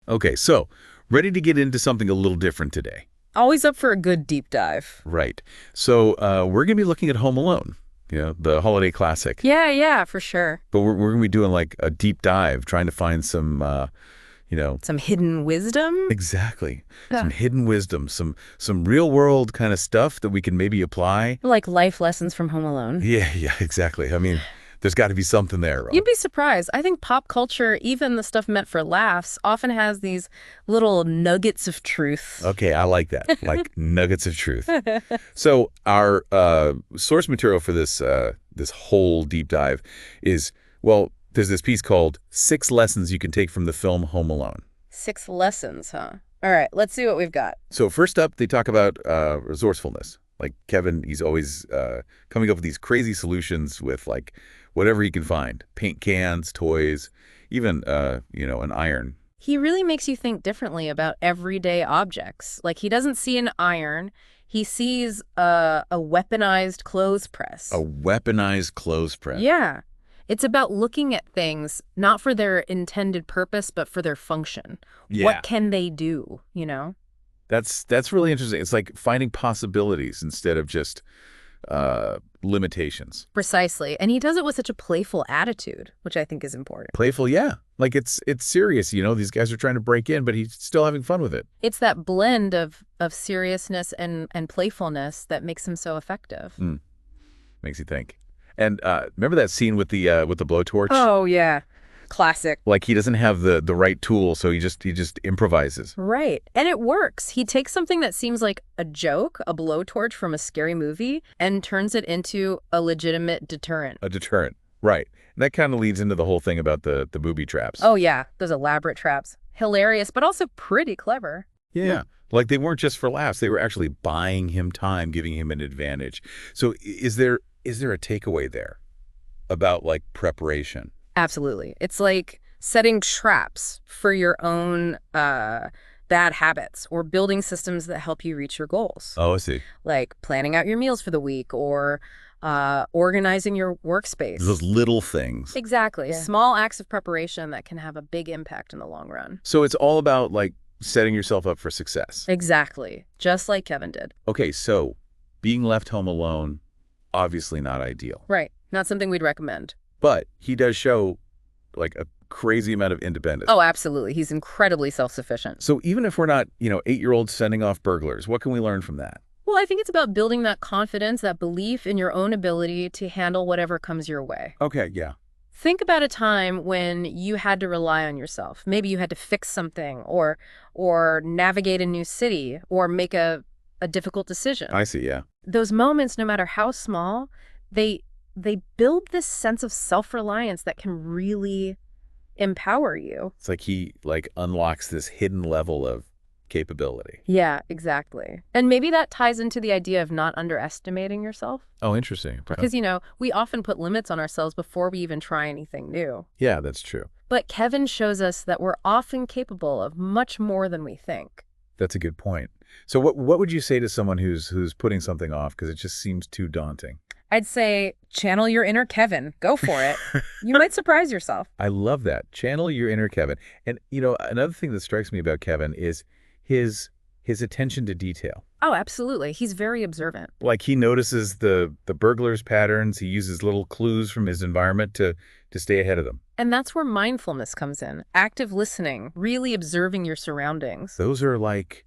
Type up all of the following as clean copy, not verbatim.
Okay, so ready to get into something a little different today. Always up for a good deep dive. Right. So we're going to be looking at Home Alone, the holiday classic. Yeah, for sure. But we're going to be doing like a deep dive, trying to find some. Some hidden wisdom? Exactly. Huh. Some hidden wisdom, some real world kind of stuff that we can maybe apply. Like life lessons from Home Alone. Yeah, exactly. I mean, there's got to be something there, You'd Rob. be surprised. I think pop culture, even the stuff meant for laughs, often has these little nuggets of truth. Okay, I like that. Like nuggets of truth. So our source material for this whole deep dive is, well, there's this piece called Six Lessons You Can Take from the Film Home Alone. 6 lessons, huh? All right, let's see what we've got. So first up, they talk about resourcefulness. Like Kevin, he's always coming up with these crazy solutions with like whatever he can find. Paint cans, toys, even, an iron. He really makes you think differently about everyday objects. Like, he doesn't see an iron, he sees a weaponized clothes press. A weaponized clothes press. Yeah. It's about looking at things not for their intended purpose, but for their function. Yeah. What can they do, you know? That's really interesting. It's like finding possibilities instead of just limitations. Precisely. And he does it with such a playful attitude, which I think is important. Playful, yeah. Like it's serious, these guys are trying to break in, but he's still having fun with it. It's that blend of seriousness and playfulness that makes him so effective. Makes you think. And remember that scene with the blowtorch? Oh, yeah. Classic. Like he doesn't have the right tool, so he just improvises. Right. And it works. He takes something that seems like a joke, a blowtorch from a scary movie, and turns it into a legitimate deterrent. A deterrent, right. And that kind of leads into the whole thing about the booby traps. Oh, yeah. Those elaborate traps. Hilarious, but also pretty clever. Yeah. Like they weren't just for laughs. They were actually buying him time, giving him an advantage. So is there a takeaway there about like preparation? Absolutely. It's like setting traps for your own bad habits or building systems that help you reach your goals. Oh, I see. Like planning out your meals for the week or organizing your workspace. Those little things. Exactly. Yeah. Small acts of preparation that can have a big impact in the long run. So it's all about like setting yourself up for success. Exactly. Just like Kevin did. Okay, so being left home alone, obviously not ideal. Right. Not something we'd recommend. But he does show like a crazy amount of independence. Oh, absolutely. He's incredibly self-sufficient. So even if we're not, 8-year-olds sending off burglars, what can we learn from that? Well, I think it's about building that confidence, that belief in your own ability to handle whatever comes your way. Okay, yeah. Think about a time when you had to rely on yourself. Maybe you had to fix something or navigate a new city or make a difficult decision. I see, yeah. Those moments, no matter how small, they build this sense of self-reliance that can really empower you. It's like he unlocks this hidden level of capability. Yeah, exactly. And maybe that ties into the idea of not underestimating yourself. Oh, interesting. Because, we often put limits on ourselves before we even try anything new. Yeah, that's true. But Kevin shows us that we're often capable of much more than we think. That's a good point. So what would you say to someone who's putting something off because it just seems too daunting? I'd say channel your inner Kevin. Go for it. You might surprise yourself. I love that. Channel your inner Kevin. And, another thing that strikes me about Kevin is his attention to detail. Oh, absolutely. He's very observant. Like he notices the burglar's patterns. He uses little clues from his environment to stay ahead of them. And that's where mindfulness comes in. Active listening, really observing your surroundings. Those are like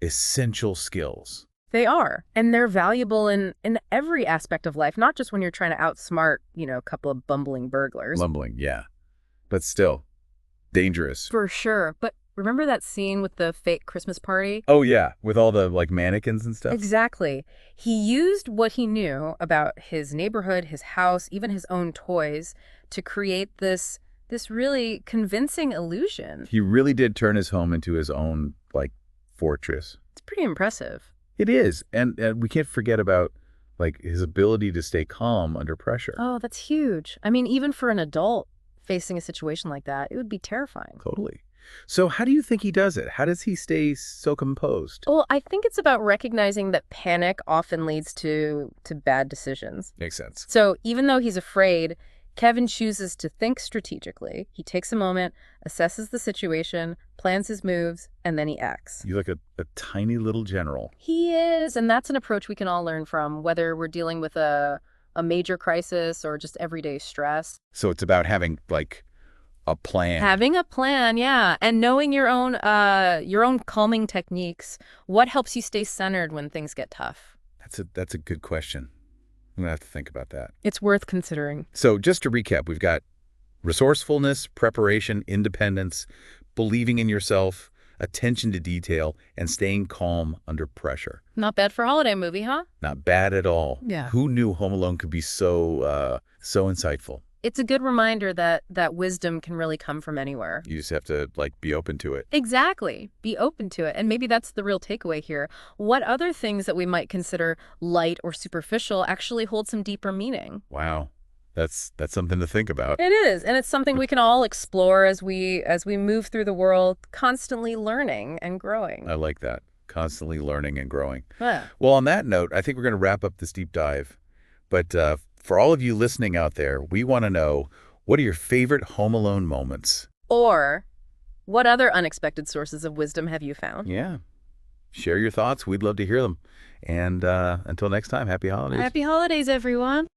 essential skills. They are. And they're valuable in every aspect of life, not just when you're trying to outsmart, a couple of bumbling burglars. Bumbling, yeah. But still, dangerous. For sure. But remember that scene with the fake Christmas party? Oh, yeah. With all the mannequins and stuff? Exactly. He used what he knew about his neighborhood, his house, even his own toys to create this really convincing illusion. He really did turn his home into his own, fortress. It's pretty impressive. It is. And we can't forget about, his ability to stay calm under pressure. Oh, that's huge. I mean, even for an adult facing a situation like that, it would be terrifying. Totally. So how do you think he does it? How does he stay so composed? Well, I think it's about recognizing that panic often leads to bad decisions. Makes sense. So even though he's afraid, Kevin chooses to think strategically. He takes a moment, assesses the situation, plans his moves, and then he acts. You look at a tiny little general. He is, and that's an approach we can all learn from, whether we're dealing with a major crisis or just everyday stress. So it's about having, like, a plan. Having a plan, yeah, and knowing your own calming techniques. What helps you stay centered when things get tough? That's a good question. I'm going to have to think about that. It's worth considering. So just to recap, we've got resourcefulness, preparation, independence, believing in yourself, attention to detail, and staying calm under pressure. Not bad for a holiday movie, huh? Not bad at all. Yeah. Who knew Home Alone could be so insightful? It's a good reminder that wisdom can really come from anywhere. You just have to, like, be open to it. Exactly. Be open to it. And maybe that's the real takeaway here. What other things that we might consider light or superficial actually hold some deeper meaning? Wow. That's something to think about. It is, and it's something we can all explore as we move through the world, constantly learning and growing. I like that. Constantly learning and growing. Yeah. Well, on that note, I think we're going to wrap up this deep dive. But for all of you listening out there, we want to know, what are your favorite Home Alone moments? Or what other unexpected sources of wisdom have you found? Yeah. Share your thoughts. We'd love to hear them. And until next time, happy holidays. Happy holidays, everyone.